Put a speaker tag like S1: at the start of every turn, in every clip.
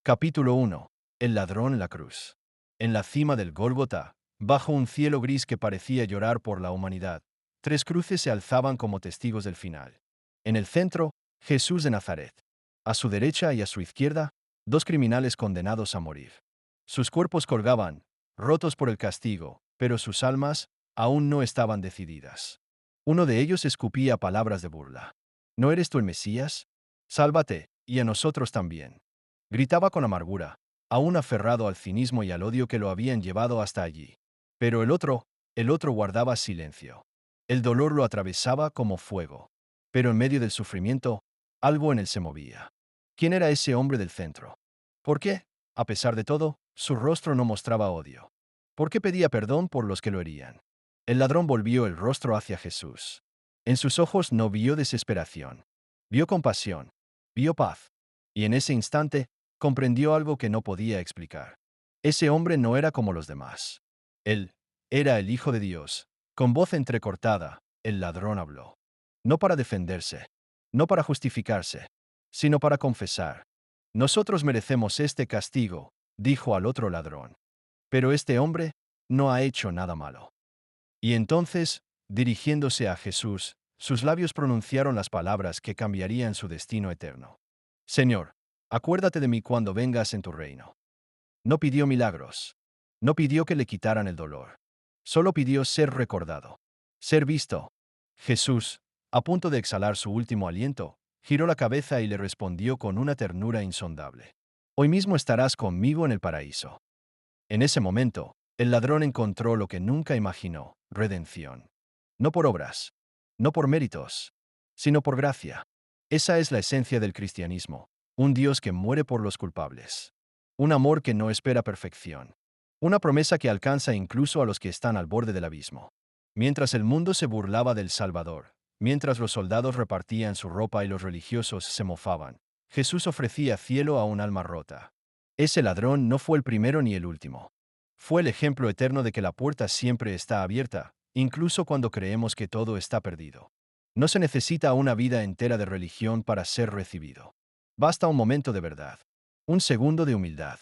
S1: Capítulo 1. El ladrón en la cruz. En la cima del Gólgota, bajo un cielo gris que parecía llorar por la humanidad, tres cruces se alzaban como testigos del final. En el centro, Jesús de Nazaret. A su derecha y a su izquierda, dos criminales condenados a morir. Sus cuerpos colgaban, rotos por el castigo, pero sus almas aún no estaban decididas. Uno de ellos escupía palabras de burla. ¿No eres tú el Mesías? Sálvate, y a nosotros también. Gritaba con amargura, aún aferrado al cinismo y al odio que lo habían llevado hasta allí. Pero el otro guardaba silencio. El dolor lo atravesaba como fuego. Pero en medio del sufrimiento, algo en él se movía. ¿Quién era ese hombre del centro? ¿Por qué, a pesar de todo, su rostro no mostraba odio? ¿Por qué pedía perdón por los que lo herían? El ladrón volvió el rostro hacia Jesús. En sus ojos no vio desesperación. Vio compasión. Vio paz. Y en ese instante, comprendió algo que no podía explicar. Ese hombre no era como los demás. Él era el Hijo de Dios. Con voz entrecortada, el ladrón habló. No para defenderse, no para justificarse, sino para confesar. Nosotros merecemos este castigo, dijo al otro ladrón. Pero este hombre no ha hecho nada malo. Y entonces, dirigiéndose a Jesús, sus labios pronunciaron las palabras que cambiarían su destino eterno. Señor, acuérdate de mí cuando vengas en tu reino. No pidió milagros. No pidió que le quitaran el dolor. Solo pidió ser recordado. Ser visto. Jesús, a punto de exhalar su último aliento, giró la cabeza y le respondió con una ternura insondable. Hoy mismo estarás conmigo en el paraíso. En ese momento, el ladrón encontró lo que nunca imaginó: redención. No por obras, no por méritos, sino por gracia. Esa es la esencia del cristianismo, un Dios que muere por los culpables. Un amor que no espera perfección. Una promesa que alcanza incluso a los que están al borde del abismo. Mientras el mundo se burlaba del Salvador, mientras los soldados repartían su ropa y los religiosos se mofaban, Jesús ofrecía cielo a un alma rota. Ese ladrón no fue el primero ni el último. Fue el ejemplo eterno de que la puerta siempre está abierta, incluso cuando creemos que todo está perdido. No se necesita una vida entera de religión para ser recibido. Basta un momento de verdad, un segundo de humildad,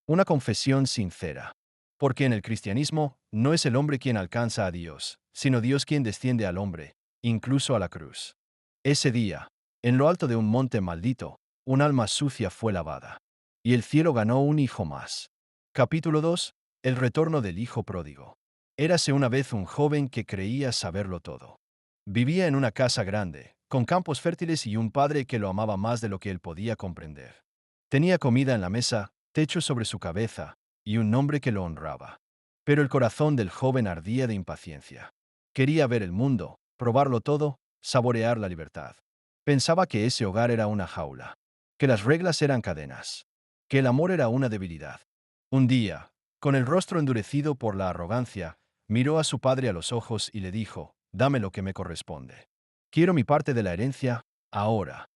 S1: una confesión sincera. Porque en el cristianismo no es el hombre quien alcanza a Dios, sino Dios quien desciende al hombre, incluso a la cruz. Ese día, en lo alto de un monte maldito, un alma sucia fue lavada. Y el cielo ganó un hijo más. Capítulo 2. El retorno del hijo pródigo. Érase una vez un joven que creía saberlo todo. Vivía en una casa grande, con campos fértiles y un padre que lo amaba más de lo que él podía comprender. Tenía comida en la mesa, techo sobre su cabeza, y un nombre que lo honraba. Pero el corazón del joven ardía de impaciencia. Quería ver el mundo, probarlo todo, saborear la libertad. Pensaba que ese hogar era una jaula, que las reglas eran cadenas, que el amor era una debilidad. Un día, con el rostro endurecido por la arrogancia, miró a su padre a los ojos y le dijo: «Dame lo que me corresponde. Quiero mi parte de la herencia, ahora».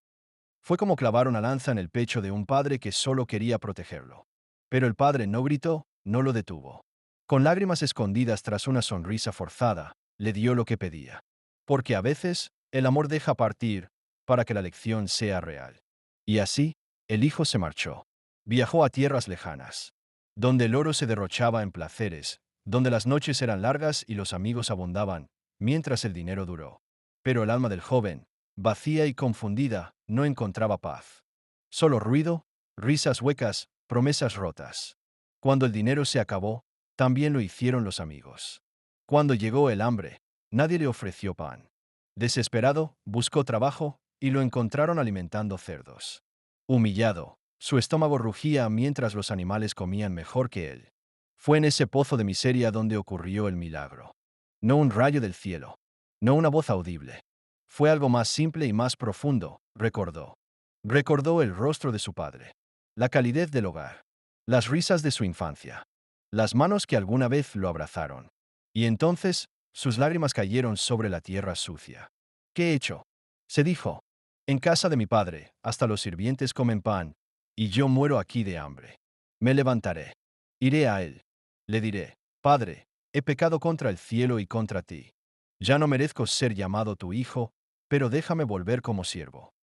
S1: Fue como clavar una lanza en el pecho de un padre que solo quería protegerlo. Pero el padre no gritó, no lo detuvo. Con lágrimas escondidas tras una sonrisa forzada, le dio lo que pedía. Porque a veces, el amor deja partir para que la lección sea real. Y así, el hijo se marchó. Viajó a tierras lejanas, donde el oro se derrochaba en placeres, donde las noches eran largas y los amigos abundaban, mientras el dinero duró. Pero el alma del joven, vacía y confundida, no encontraba paz. Solo ruido, risas huecas, promesas rotas. Cuando el dinero se acabó, también lo hicieron los amigos. Cuando llegó el hambre, nadie le ofreció pan. Desesperado, buscó trabajo, y lo encontraron alimentando cerdos. Humillado, su estómago rugía mientras los animales comían mejor que él. Fue en ese pozo de miseria donde ocurrió el milagro. No un rayo del cielo, no una voz audible. Fue algo más simple y más profundo, recordó. Recordó el rostro de su padre, la calidez del hogar, las risas de su infancia, las manos que alguna vez lo abrazaron. Y entonces, sus lágrimas cayeron sobre la tierra sucia. ¿Qué he hecho?, se dijo. En casa de mi padre, hasta los sirvientes comen pan, y yo muero aquí de hambre. Me levantaré. Iré a él. Le diré: Padre, he pecado contra el cielo y contra ti. Ya no merezco ser llamado tu hijo, pero déjame volver como siervo.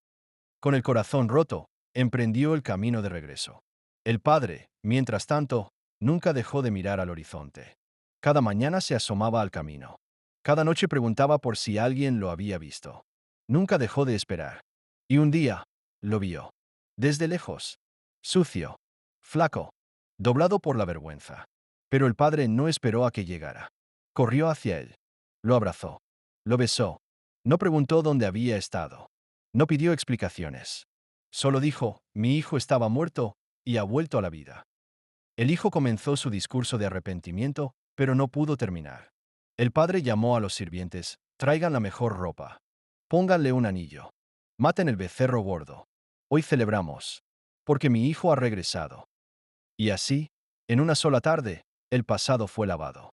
S1: Con el corazón roto, emprendió el camino de regreso. El padre, mientras tanto, nunca dejó de mirar al horizonte. Cada mañana se asomaba al camino. Cada noche preguntaba por si alguien lo había visto. Nunca dejó de esperar. Y un día, lo vio. Desde lejos. Sucio. Flaco. Doblado por la vergüenza. Pero el padre no esperó a que llegara. Corrió hacia él. Lo abrazó. Lo besó. No preguntó dónde había estado. No pidió explicaciones. Solo dijo, mi hijo estaba muerto y ha vuelto a la vida. El hijo comenzó su discurso de arrepentimiento, pero no pudo terminar. El padre llamó a los sirvientes, traigan la mejor ropa. Pónganle un anillo. Maten el becerro gordo. Hoy celebramos. Porque mi hijo ha regresado. Y así, en una sola tarde, el pasado fue lavado.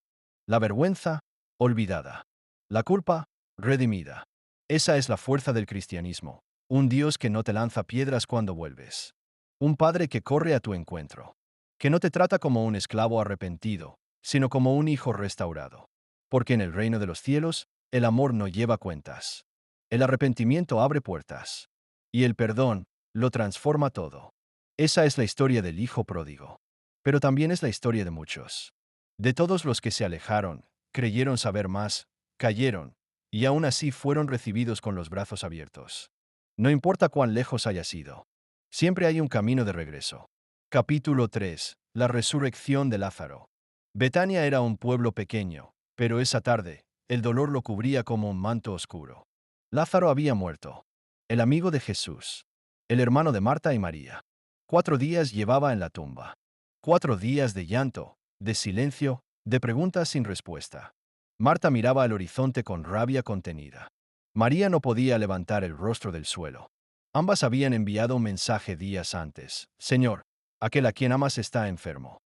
S1: La vergüenza, olvidada. La culpa, redimida. Esa es la fuerza del cristianismo. Un Dios que no te lanza piedras cuando vuelves. Un Padre que corre a tu encuentro. Que no te trata como un esclavo arrepentido, sino como un hijo restaurado. Porque en el reino de los cielos, el amor no lleva cuentas. El arrepentimiento abre puertas. Y el perdón, lo transforma todo. Esa es la historia del hijo pródigo. Pero también es la historia de muchos. De todos los que se alejaron, creyeron saber más, cayeron, y aún así fueron recibidos con los brazos abiertos. No importa cuán lejos haya sido. Siempre hay un camino de regreso. Capítulo 3. La resurrección de Lázaro. Betania era un pueblo pequeño, pero esa tarde, el dolor lo cubría como un manto oscuro. Lázaro había muerto. El amigo de Jesús. El hermano de Marta y María. 4 días llevaba en la tumba. 4 días de llanto, de silencio, de preguntas sin respuesta. Marta miraba al horizonte con rabia contenida. María no podía levantar el rostro del suelo. Ambas habían enviado un mensaje días antes. Señor, aquel a quien amas está enfermo.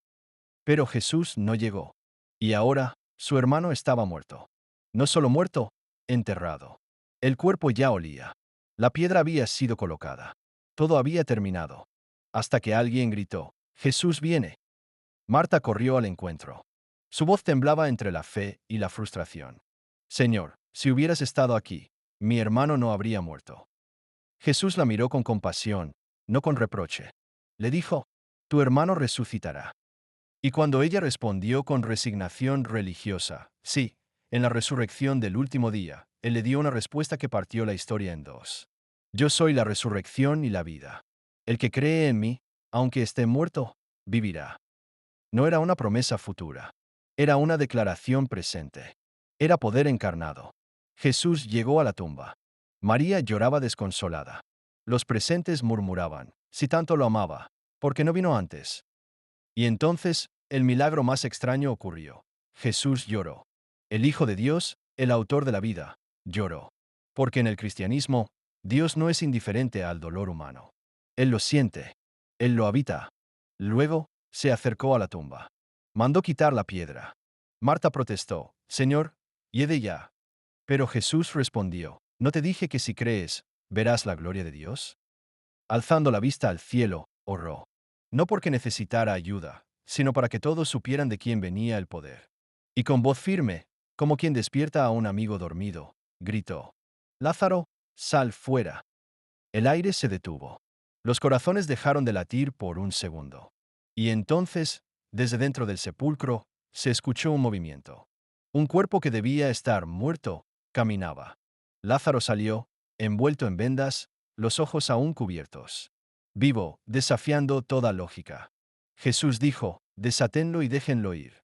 S1: Pero Jesús no llegó. Y ahora, su hermano estaba muerto. No solo muerto, enterrado. El cuerpo ya olía. La piedra había sido colocada. Todo había terminado. Hasta que alguien gritó, Jesús viene. Marta corrió al encuentro. Su voz temblaba entre la fe y la frustración. Señor, si hubieras estado aquí, mi hermano no habría muerto. Jesús la miró con compasión, no con reproche. Le dijo, tu hermano resucitará. Y cuando ella respondió con resignación religiosa, sí, en la resurrección del último día, él le dio una respuesta que partió la historia en dos. Yo soy la resurrección y la vida. El que cree en mí, aunque esté muerto, vivirá. No era una promesa futura. Era una declaración presente. Era poder encarnado. Jesús llegó a la tumba. María lloraba desconsolada. Los presentes murmuraban, si tanto lo amaba, ¿por qué no vino antes? Y entonces, el milagro más extraño ocurrió. Jesús lloró. El Hijo de Dios, el autor de la vida, lloró. Porque en el cristianismo, Dios no es indiferente al dolor humano. Él lo siente. Él lo habita. Luego, se acercó a la tumba. Mandó quitar la piedra. Marta protestó, Señor, yede ya. Pero Jesús respondió, ¿no te dije que si crees, verás la gloria de Dios? Alzando la vista al cielo, oró. No porque necesitara ayuda, sino para que todos supieran de quién venía el poder. Y con voz firme, como quien despierta a un amigo dormido, gritó, Lázaro, sal fuera. El aire se detuvo. Los corazones dejaron de latir por un segundo. Y entonces, desde dentro del sepulcro, se escuchó un movimiento. Un cuerpo que debía estar muerto, caminaba. Lázaro salió, envuelto en vendas, los ojos aún cubiertos. Vivo, desafiando toda lógica. Jesús dijo, desátenlo y déjenlo ir.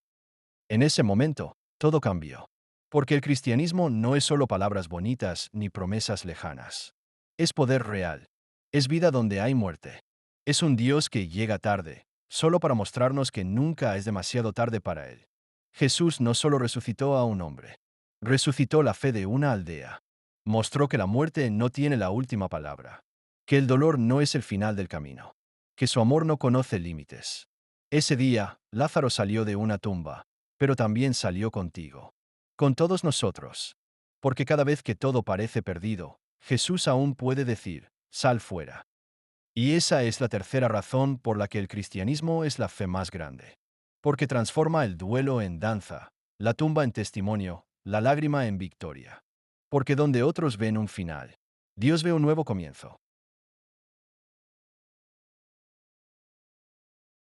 S1: En ese momento, todo cambió. Porque el cristianismo no es solo palabras bonitas ni promesas lejanas. Es poder real. Es vida donde hay muerte. Es un Dios que llega tarde, solo para mostrarnos que nunca es demasiado tarde para Él. Jesús no solo resucitó a un hombre. Resucitó la fe de una aldea. Mostró que la muerte no tiene la última palabra. Que el dolor no es el final del camino. Que su amor no conoce límites. Ese día, Lázaro salió de una tumba, pero también salió contigo. Con todos nosotros. Porque cada vez que todo parece perdido, Jesús aún puede decir, sal fuera. Y esa es la tercera razón por la que el cristianismo es la fe más grande. Porque transforma el duelo en danza, la tumba en testimonio, la lágrima en victoria. Porque donde otros ven un final, Dios ve un nuevo comienzo.